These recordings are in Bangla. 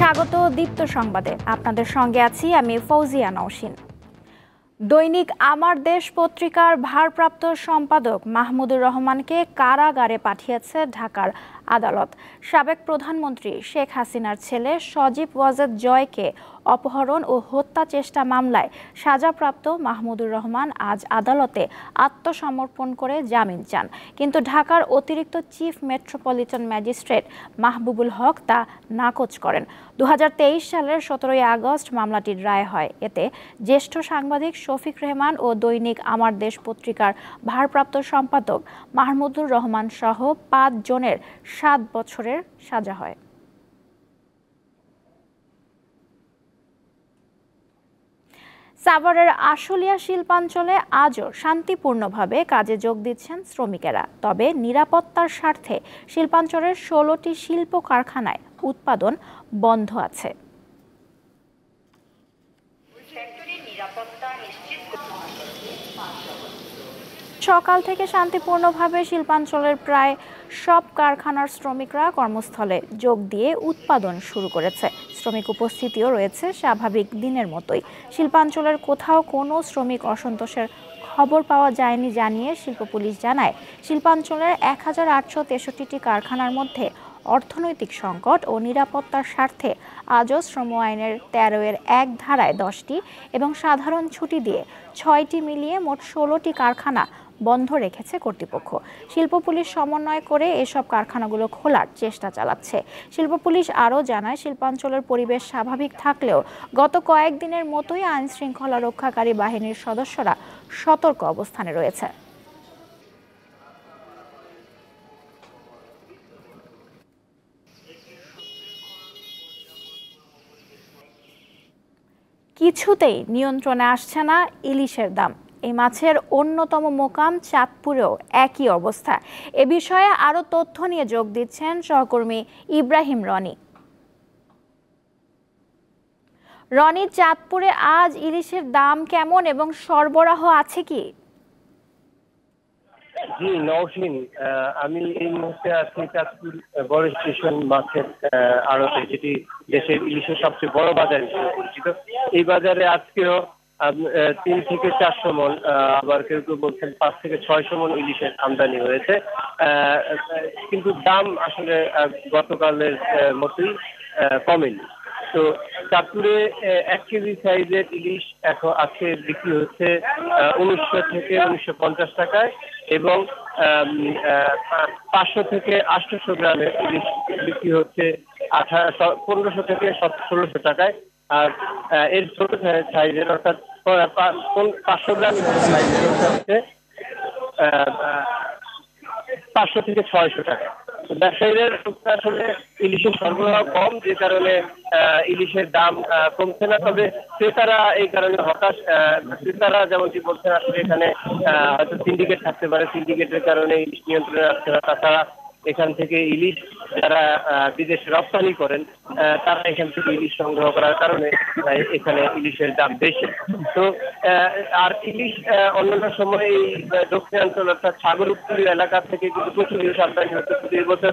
স্বাগত দীপ্ত সংবাদে। আপনাদের সঙ্গে আছি আমি ফৌজিয়া নওশিন। দৈনিক আমার দেশ পত্রিকার ভারপ্রাপ্ত সম্পাদক মাহমুদুর রহমানকে কারাগারে পাঠিয়েছে ঢাকার আদালত। সাবেক প্রধানমন্ত্রী শেখ হাসিনার ছেলে সজীব ওয়াজেদ জয়কে অপহরণ ও হত্যা চেষ্টা মামলায় সাজাপ্রাপ্ত মাহমুদুর রহমান আজ আদালতে আত্মসমর্পণ করে জামিন চান, কিন্তু ঢাকার অতিরিক্ত চিফ মেট্রোপলিটন ম্যাজিস্ট্রেট মাহবুবুল হক তা নাকচ করেন। 2023 সালের 17 আগস্ট মামলাটির রায় হয়। এতে জ্যেষ্ঠ সাংবাদিক শফিক রেহমান ও দৈনিক আমার দেশ পত্রিকার ভারপ্রাপ্ত সম্পাদক মাহমুদুর রহমান সহ 5 জনের 7 বছরের সাজা হয়। সাভারের আশুলিয়া শিল্পাঞ্চলে আজও শান্তিপূর্ণভাবে কাজে যোগ দিচ্ছেন শ্রমিকেরা। তবে নিরাপত্তার স্বার্থে শিল্পাঞ্চলের 16টি শিল্প কারখানায় উৎপাদন বন্ধ আছে। সকাল থেকে শান্তিপূর্ণভাবে শিল্পাঞ্চলের প্রায় সব কারখানার শ্রমিকরা কর্মস্থলে যোগ দিয়ে উৎপাদন শুরু করেছে। শ্রমিক উপস্থিতিও রয়েছে স্বাভাবিক দিনের মতোই। শিল্পাঞ্চলের কোথাও কোনো শ্রমিক অসন্তোষের খবর পাওয়া যায়নি জানিয়ে শিল্প পুলিশ জানায়, শিল্পাঞ্চলের 1863টি কারখানার মধ্যে অর্থনৈতিক সংকট ও নিরাপত্তার স্বার্থে আজও শ্রম আইনের 13-1 ধারায় 10টি এবং সাধারণ ছুটি দিয়ে 6টি মিলিয়ে মোট 16টি কারখানা বন্ধ রেখেছে কর্তৃপক্ষ। শিল্প পুলিশ সমন্বয় করে এসব কারখানাগুলো খোলার চেষ্টা চালাচ্ছে। শিল্প পুলিশ আরও জানায়, শিল্পাঞ্চলের পরিবেশ স্বাভাবিক থাকলেও গত কয়েকদিনের মতোই আইন শৃঙ্খলা রক্ষাকারী বাহিনীর সদস্যরা সতর্ক অবস্থানে রয়েছে। কিছুতেই নিয়ন্ত্রণে আসছে না ইলিশের দাম। এই মাছের অন্যতম মোকাম চাঁদপুরেও একই অবস্থা। এ বিষয়ে আরও তথ্য নিয়ে যোগ দিচ্ছেন সহকর্মী ইব্রাহিম রনি। রনি, চাঁদপুরে আজ ইলিশের দাম কেমন এবং সরবরাহ আছে কি? জি নওশিন, আমি এই মুহূর্তে আছি চাঁদপুর বড় স্টেশন মাছের আড়তে, যেটি দেশের ইলিশের সবচেয়ে বড় বাজার হিসেবে পরিচিত। এই বাজারে আজকেও 3 থেকে 400 মণ, আবার কেউ কেউ বলছেন 5 থেকে 600 মণ ইলিশের আমদানি হয়েছে। কিন্তু দাম আসলে গতকালের মতোই কমেনি। তো চাঁদপুরে 1 কেজি সাইজের ইলিশ এখন আজকে বিক্রি হচ্ছে 1900 থেকে 1950 টাকায় এবং 500 থেকে 800 গ্রামের ইলিশ বিক্রি হচ্ছে 1500 থেকে 1600 টাকায়। আর এর ছোট সাইজের অর্থাৎ 500 গ্রাম সাইজের হচ্ছে 500 থেকে 600 টাকা। ব্যবসায়ীদের আসলে ইলিশের সরবরাহ কম, যে কারণে ইলিশের দাম কমছে না। তবে ক্রেতারা এই কারণে হতাশ। ক্রেতারা যেমনটি বলছেন, আসলে এখানে হয়তো সিন্ডিকেট থাকতে পারে, সিন্ডিকেটের কারণে ইলিশ নিয়ন্ত্রণে আসছে না। তাছাড়া এখান থেকে ইলিশ যারা বিদেশে রপ্তানি করেন তারা এখান থেকে ইলিশ সংগ্রহ করার কারণে এখানে ইলিশের দাম বেশি। তো আর ইলিশ অন্যান্য সময় এই দক্ষিণাঞ্চল অর্থাৎ সাগরোত্তর এলাকা থেকে কিন্তু প্রচুর ইলিশ আমদানি হচ্ছে। প্রতি বছর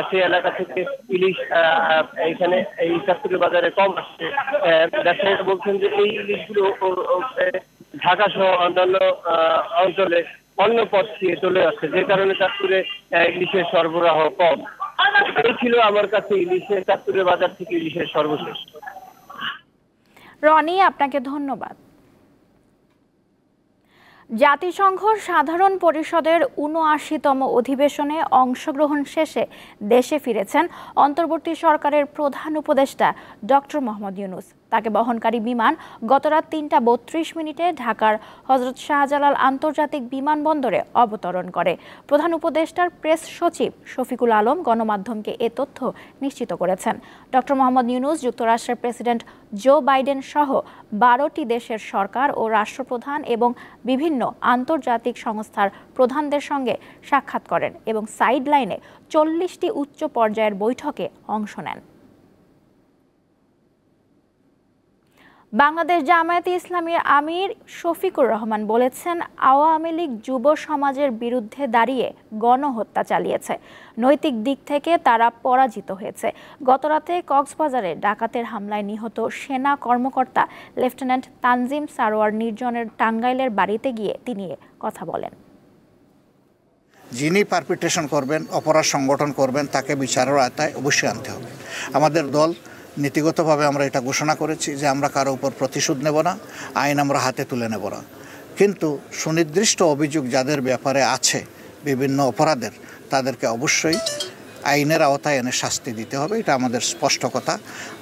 সেই এলাকা থেকে ইলিশ এখানে এই চাঁদপুরের বাজারে কম আসছে। ব্যবসায়ীরা বলছেন যে এই ইলিশগুলো ঢাকা সহ অন্যান্য অঞ্চলে অন্য পথ দিয়ে চলে আসছে, যে কারণে চাঁদপুরে ইলিশের সরবরাহ কম। এই ছিল আমার কাছে ইলিশের চাঁদপুরের বাজার থেকে ইলিশের সর্বশেষ। রনি, আপনাকে ধন্যবাদ। জাতিসংঘ সাধারণ পরিষদের ৭৯তম অধিবেশনে অংশগ্রহণ শেষে দেশে ফিরেছেন অন্তর্বর্তী সরকারের প্রধান উপদেষ্টা ডক্টর মোহাম্মদ ইউনূস। তাকে বহনকারী বিমান গতরাত ৩টা ৩২ ঢাকার হযরত শাহজালাল আন্তর্জাতিক বিমানবন্দরে অবতরণ করে। প্রধান উপদেষ্টার প্রেস সচিব শফিকুল আলম গণমাধ্যমকে এ তথ্য নিশ্চিত করেছেন। ডক্টর মোহাম্মদ ইউনূস যুক্তরাষ্ট্রের প্রেসিডেন্ট জো বাইডেন সহ 12টি দেশের সরকার ও রাষ্ট্রপ্রধান এবং বিভিন্ন আন্তর্জাতিক সংস্থার প্রধানদের সঙ্গে সাক্ষাৎ করেন এবং সাইড লাইনে 40টি উচ্চ পর্যায়ের বৈঠকে অংশ নেন। বাংলাদেশ জামায়াতে ইসলামীর আমির শফিকুর রহমান বলেছেন, আওয়ামী লীগ যুব সমাজের বিরুদ্ধে দাঁড়িয়ে গণহত্যা চালিয়েছে। নৈতিক দিক থেকে তারা পরাজিত হয়েছে। গতরাতে কক্সবাজারে ডাকাতের হামলায় নিহত সেনা কর্মকর্তা লেফটেন্যান্ট তানজিম সারোয়ার নির্জনের টাঙ্গাইলের বাড়িতে গিয়ে তিনি কথা বলেন। যিনি পারপিটেশন করবেন, অপরাধ সংগঠন করবেন, তাকে বিচারের আওতায় অবশ্যই আনতে হবে। আমাদের দল নীতিগতভাবে আমরা এটা ঘোষণা করেছি যে আমরা কারো উপর প্রতিশোধ নেব না, আইন আমরা হাতে তুলে নেব না। কিন্তু সুনির্দিষ্ট অভিযোগ যাদের ব্যাপারে আছে বিভিন্ন অপরাধের, তাদেরকে অবশ্যই আইনের আওতায় এনে শাস্তি দিতে হবে, এটা আমাদের স্পষ্ট কথা।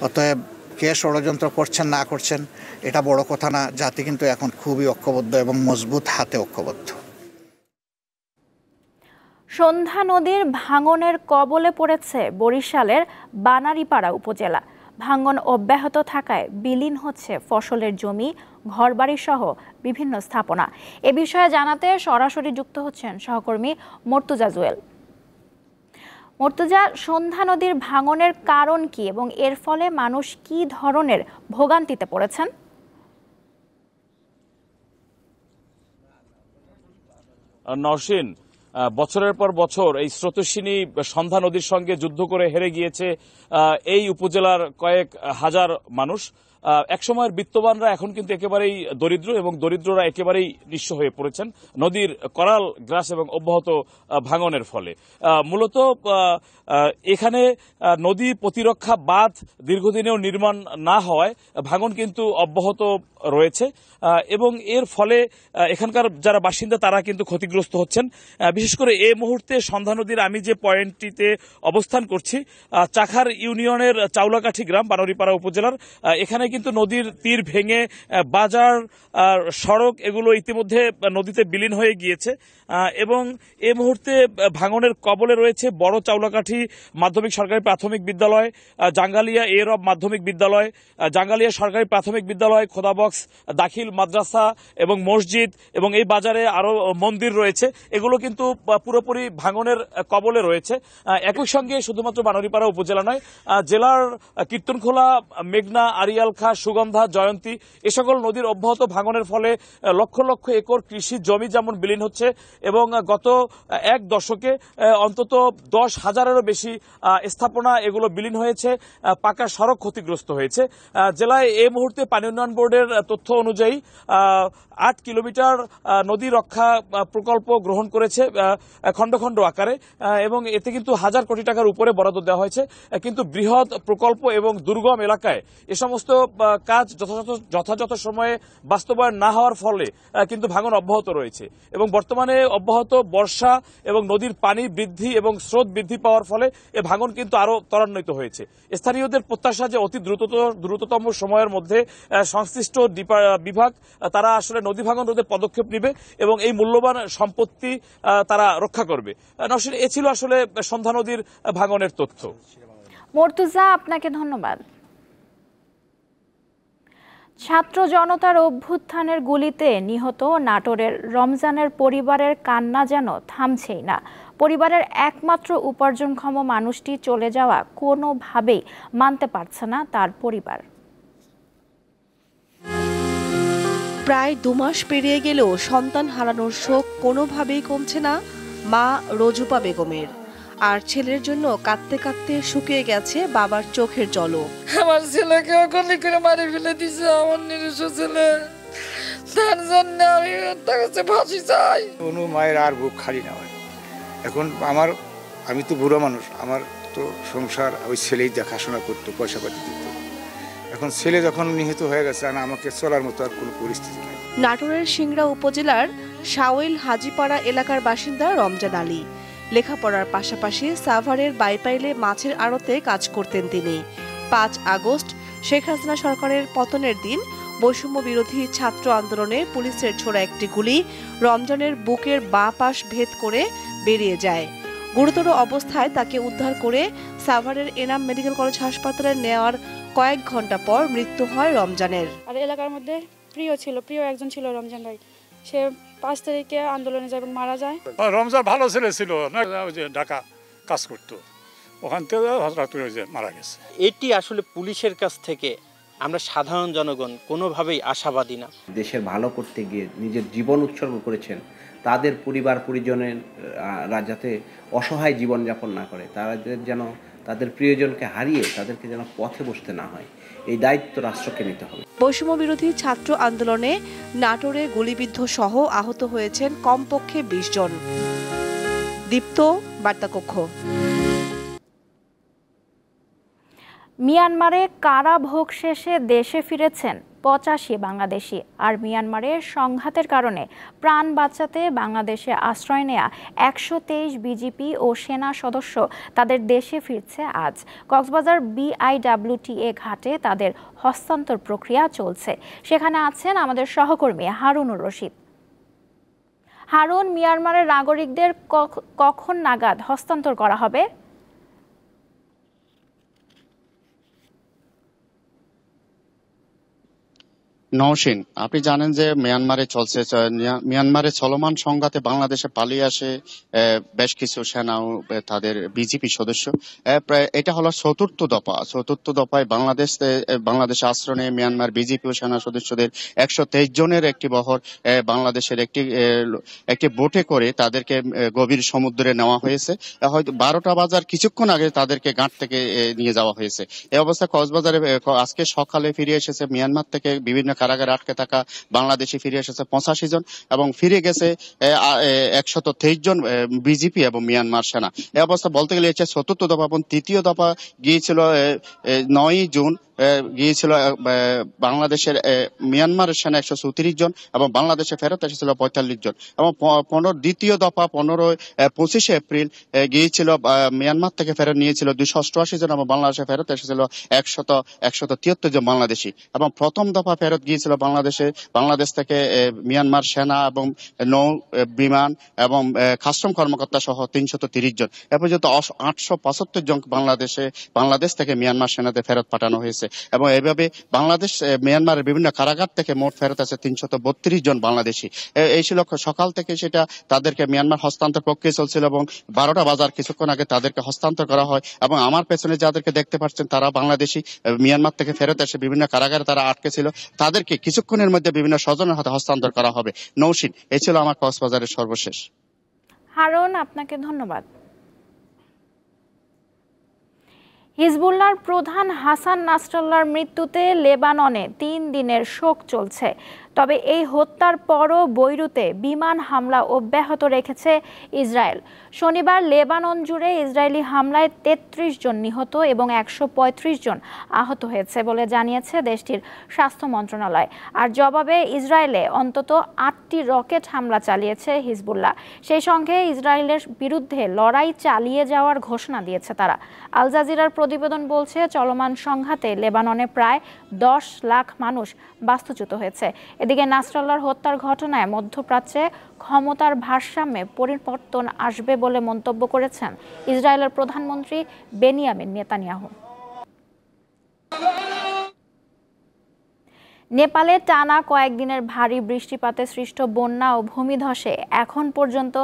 অতএব কে ষড়যন্ত্র করছেন না করছেন এটা বড় কথা না, জাতি কিন্তু এখন খুবই ঐক্যবদ্ধ এবং মজবুত হাতে ঐক্যবদ্ধ। সন্ধ্যা নদীর ভাঙনের কবলে পড়েছে বরিশালের বানারীপাড়া উপজেলা। ভাঙন অব্যাহত থাকায় বিলীন হচ্ছে ফসলের জমি, ঘরবাড়ি সহ বিভিন্ন স্থাপনা। এ বিষয়ে জানাতে সরাসরি যুক্ত হচ্ছেন সহকর্মী মর্তুজা জুয়েল। মর্তুজা, সন্ধ্যা নদীর ভাঙনের কারণ কি এবং এর ফলে মানুষ কি ধরনের ভোগান্তিতে পড়েছেন? নওশিন, বছরের পর বছর এই স্রোতস্বিনী সন্ধ্যা নদীর সঙ্গে যুদ্ধ করে হেরে গিয়েছে এই উপজেলার কয়েক হাজার মানুষ। একসময়ের বিত্তবানরা এখন কিন্তু একেবারেই দরিদ্র এবং দরিদ্ররা একেবারেই নিঃস্ব হয়ে পড়েছেন নদীর করাল গ্রাস এবং অব্যাহত ভাঙনের ফলে। মূলত এখানে নদী প্রতিরক্ষা বাঁধ দীর্ঘদিনেও নির্মাণ না হওয়ায় ভাঙন কিন্তু অব্যাহত রয়েছে এবং এর ফলে এখানকার যারা বাসিন্দা তারা কিন্তু ক্ষতিগ্রস্ত হচ্ছেন। বিশেষ করে এই মুহূর্তে সন্ধ্যা নদীর আমি যে পয়েন্টটিতে অবস্থান করছি, চাখার ইউনিয়নের চাউলাকাঠি গ্রাম, বানারীপাড়া উপজেলার, এখানে কিন্তু নদীর তীর ভেঙে বাজার, সড়ক এগুলো ইতিমধ্যে নদীতে বিলীন হয়ে গিয়েছে এবং এই মুহূর্তে ভাঙনের কবলে রয়েছে বড় চাউলাকাঠি মাধ্যমিক সরকারি প্রাথমিক বিদ্যালয়, জাঙ্গালিয়া এ রব মাধ্যমিক বিদ্যালয়, জাঙ্গালিয়া সরকারি প্রাথমিক বিদ্যালয়, খোদাবক্স দাখিল মাদ্রাসা এবং মসজিদ, এবং এই বাজারে আরো মন্দির রয়েছে। এগুলো কিন্তু পুরোপুরি ভাঙনের কবলে রয়েছে। একই সঙ্গে শুধুমাত্র বানারীপাড়া উপজেলা নয়, জেলার কীর্তনখোলা, মেঘনা, আরিয়ালখা, সুগন্ধা, জয়ন্তী এ সকল নদীর অব্যাহত ভাঙনের ফলে লক্ষ লক্ষ একর কৃষি জমি যেমন বিলীন হচ্ছে এবং গত এক দশকে অন্তত 10,000-এরও বেশি স্থাপনা এগুলো বিলীন হয়েছে, পাকা সড়ক ক্ষতিগ্রস্ত হয়েছে। জেলায় এই মুহূর্তে পানি উন্নয়ন বোর্ডের তথ্য অনুযায়ী 8 কিলোমিটার নদী রক্ষা প্রকল্প গ্রহণ করেছে খণ্ড খণ্ড আকারে এবং এতে কিন্তু 1,000 কোটি টাকার উপরে বরাদ্দ দেওয়া হয়েছে। কিন্তু বৃহৎ প্রকল্প এবং দুর্গম এলাকায় এ সমস্ত কাজ যথাযথ সময়ে বাস্তবায়ন না হওয়ার ফলে কিন্তু ভাঙন অব্যাহত রয়েছে এবং বর্তমানে অব্যাহত বর্ষা এবং নদীর পানি বৃদ্ধি এবং স্রোত বৃদ্ধি পাওয়ার ফলে এ ভাঙন কিন্তু আরো ত্বরান্বিত হয়েছে। স্থানীয়দের প্রত্যাশা যে অতি দ্রুততম সময়ের মধ্যে সংশ্লিষ্ট বিভাগ তারা আসলে নদী ভাঙন রোধে পদক্ষেপ নেবে এবং এই মূল্যবান সম্পত্তি তারা রক্ষা করবে। নওশিন, এ ছিল আসলে সন্ধ্যা নদীর ভাঙনের তথ্য। মর্তুজা, আপনাকে ধন্যবাদ। ছাত্র জনতার অভ্যুত্থানের গুলিতে নিহত নাটোরের রমজানের পরিবারের কান্না যেন থামছেই না। পরিবারের একমাত্র উপার্জনক্ষম মানুষটি চলে যাওয়া কোনোভাবেই মানতে পারছে না তার পরিবার। প্রায় 2 মাস পেরিয়ে গেলেও সন্তান হারানোর শোক কোনোভাবেই কমছে না মা রজুপা বেগমের। আর ছেলের জন্য কাঁদতে কাঁদতে শুকিয়ে গেছে বাবার চোখের জলও। আমার ছেলেকে গুলি করে মারি ফেলে দিছে আমার নিরীহ ছেলে, তার জন্য আমি তার কাছে ফাঁসি চাই। কোনো মায়ের আর বুক খালি না হয়। এখন আমি তো বুড়ো মানুষ, আমার তো সংসার ওই ছেলেই দেখাশোনা করতো, পয়সা পাতি দিত। এখন ছেলে যখন নিহত হয়ে গেছে আমাকে চলার মতো আর কোনো পরিস্থিতি নেই। নাটোরের সিংড়া উপজেলার শাওইল হাজিপাড়া এলাকার বাসিন্দা রমজান আলী। লেখাপড়ার পাশাপাশি সাভারের বাইপাইলে মাছের আড়তে কাজ করতেন তিনি। 5 আগস্ট শেখ হাসিনা সরকারের পতনের দিন বৈষম্য বিরোধী ছাত্র আন্দোলনে পুলিশের ছোড়া একটি গুলি রমজানের বুকের বাঁ পাশ ভেদ করে বেরিয়ে যায়। গুরুতর অবস্থায় তাকে উদ্ধার করে সাভারের এনাম মেডিকেল কলেজ হাসপাতালে নেওয়ার কয়েক ঘন্টা পর মৃত্যু হয় রমজানের। আর এলাকার মধ্যে প্রিয় একজন ছিল রমজান ভাই। সে 5 তারিখে আন্দোলনে যায় এবং মারা যায়। রমজান ভালো ছেলে ছিল, ঢাকা কাজ করতো, ওখান থেকে মারা গেছে। এটি আসলে পুলিশের কাছ থেকে আমরা সাধারণ জনগণ কোনোভাবেই আশাবাদী না। দেশের ভালো করতে গিয়ে নিজের জীবন উৎসর্গ করেছেন, তাদের পরিবার পরিজনের যাতে অসহায় জীবনযাপন না করে, তাদের যেন তাদের প্রিয়জনকে হারিয়ে তাদেরকে যেন পথে বসতে না হয়, এই দায়িত্ব রাষ্ট্রকে নিতে হবে। বৈষম্য বিরোধী ছাত্র আন্দোলনে নাটোরে গুলিবিদ্ধ সহ আহত হয়েছেন কমপক্ষে 20 জন। দীপ্ত, বার্তাকক্ষ। মিয়ানমারে কারাভোগ শেষে দেশে ফিরেছেন 85 বাংলাদেশি। আর মিয়ানমারের সংঘাতের কারণে প্রাণ বাঁচাতে বাংলাদেশে আশ্রয় নেয়া 123 বিজিপি ও সেনা সদস্য তাদের দেশে ফিরছে আজ। কক্সবাজার BIWTA ঘাটে তাদের হস্তান্তর প্রক্রিয়া চলছে। সেখানে আছেন আমাদের সহকর্মী হারুনুর রশিদ। হারুন, মিয়ানমারের নাগরিকদের কখন নাগাদ হস্তান্তর করা হবে? নওশিন, আপনি জানেন যে মিয়ানমারে চলমান সংঘাতে বাংলাদেশে পালিয়ে আসে বেশ কিছু সেনা ও তাদের বিজিপি সদস্য। এটা হলো চতুর্থ দফায় বাংলাদেশে আশ্রয় নিয়ে মিয়ানমার বিজিপি ও সেনা সদস্যদের 123 জনের একটি বহর বাংলাদেশের একটি বোটে করে তাদেরকে গভীর সমুদ্রে নেওয়া হয়েছে। হয়তো 12টা বাজার কিছুক্ষণ আগে তাদেরকে ঘাট থেকে নিয়ে যাওয়া হয়েছে। এই অবস্থায় কক্সবাজারে আজকে সকালে ফিরে এসেছে মিয়ানমার থেকে বিভিন্ন কারাগারে আটকে থাকা বাংলাদেশি ফিরে এসেছে 85 জন এবং ফিরে গেছে 123 জন বিজিপি এবং মিয়ানমার সেনা। এই অবস্থা বলতে গেলে চতুর্থ দফা এবং তৃতীয় দফা গিয়েছিল 9 জুন গিয়েছিল বাংলাদেশের মিয়ানমারের সেনা 134 জন এবং বাংলাদেশে ফেরত এসেছিল 45 জন এবং দ্বিতীয় দফা 25 এপ্রিল গিয়েছিল মিয়ানমার থেকে ফেরত নিয়েছিল 288 জন এবং বাংলাদেশে ফেরত এসেছিল 173 জন বাংলাদেশি এবং প্রথম দফা ফেরত গিয়েছিল বাংলাদেশ থেকে মিয়ানমার সেনা এবং নৌ বিমান এবং কাস্টম কর্মকর্তা সহ 330 জন। এ পর্যন্ত 875 জন বাংলাদেশ থেকে মিয়ানমার সেনাতে ফেরত পাঠানো হয়েছে এবং এইভাবে মিয়ানমারের বিভিন্ন কারাগার থেকে মোট ফেরত আছে 332 জন বাংলাদেশি। এই ছিল সকাল থেকে সেটা তাদেরকে মিয়ানমার হস্তান্তর প্রক্রিয়া চলছিল এবং 12টা বাজার কিছুক্ষণ আগে তাদেরকে হস্তান্তর করা হয় এবং আমার পেছনে যাদেরকে দেখতে পাচ্ছেন তারা বাংলাদেশি মিয়ানমার থেকে ফেরত এসে বিভিন্ন কারাগারে তারা আটকে ছিল, তাদেরকে কিছুক্ষণের মধ্যে বিভিন্ন স্বজনের হাতে হস্তান্তর করা হবে। নৌশিন, এই ছিল আমার কক্সবাজারের সর্বশেষ। হারুন, আপনাকে ধন্যবাদ। হিজবুল্লাহর প্রধান হাসান নাসরাল্লাহর মৃত্যুতে লেবাননে 3 দিনের শোক চলছে। তবে এই হত্যার পরও বৈরুতে বিমান হামলা অব্যাহত রেখেছে ইসরায়েল। শনিবার লেবানন জুড়ে ইসরায়েলি হামলায় 33 জন নিহত এবং 135 জন আহত হয়েছে বলে জানিয়েছে দেশটির স্বাস্থ্য মন্ত্রণালয়। আর জবাবে ইসরায়েলে অন্তত 8টি রকেট হামলা চালিয়েছে হিজবুল্লাহ। সেই সঙ্গে ইসরায়েলের বিরুদ্ধে লড়াই চালিয়ে যাওয়ার ঘোষণা দিয়েছে তারা। আল জাজিরার প্রতিবেদন বলছে চলমান সংঘাতে লেবাননে প্রায় 10 লাখ মানুষ বাস্তুচ্যুত হয়েছে। এদিকে নাসরাল্লাহর হত্যার ঘটনায় মধ্যপ্রাচ্যে ক্ষমতার ভারসাম্যে পরিবর্তন আসবে বলে মন্তব্য করেছেন ইসরায়েলের প্রধানমন্ত্রী বেনিয়ামিন নেতানিয়াহু। নেপালে টানা কয়েকদিনের ভারী বৃষ্টিপাতে সৃষ্ট বন্যা ও ভূমিধসে এখন পর্যন্ত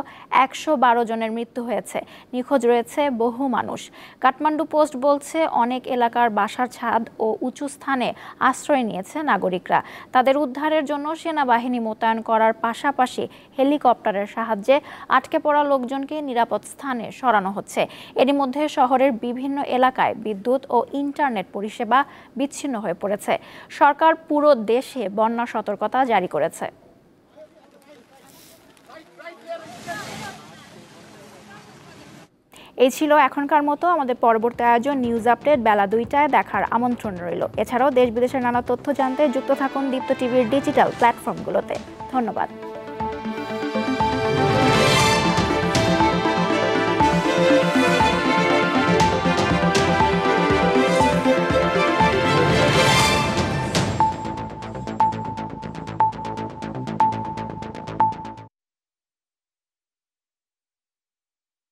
112 জনের মৃত্যু হয়েছে। নিখোঁজ রয়েছে বহু মানুষ। কাঠমান্ডু পোস্ট বলছে অনেক এলাকার বাসার ছাদ ও উঁচু স্থানে আশ্রয় নিয়েছে নাগরিকরা। তাদের উদ্ধারের জন্য সেনাবাহিনী মোতায়েন করার পাশাপাশি হেলিকপ্টারের সাহায্যে আটকে পড়া লোকজনকে নিরাপদ স্থানে সরানো হচ্ছে। এরই মধ্যে শহরের বিভিন্ন এলাকায় বিদ্যুৎ ও ইন্টারনেট পরিষেবা বিচ্ছিন্ন হয়ে পড়েছে। সরকার পুরো দেশে বন্যা সতর্কতা জারি করেছে। এই ছিল এখনকার মতো। আমাদের পরবর্তী আয়োজন নিউজ আপডেট বেলা 2টায় দেখার আমন্ত্রণ রইল। এছাড়াও দেশ বিদেশের নানা তথ্য জানতে যুক্ত থাকুন দীপ্ত টিভির ডিজিটাল প্ল্যাটফর্মগুলোতে। ধন্যবাদ।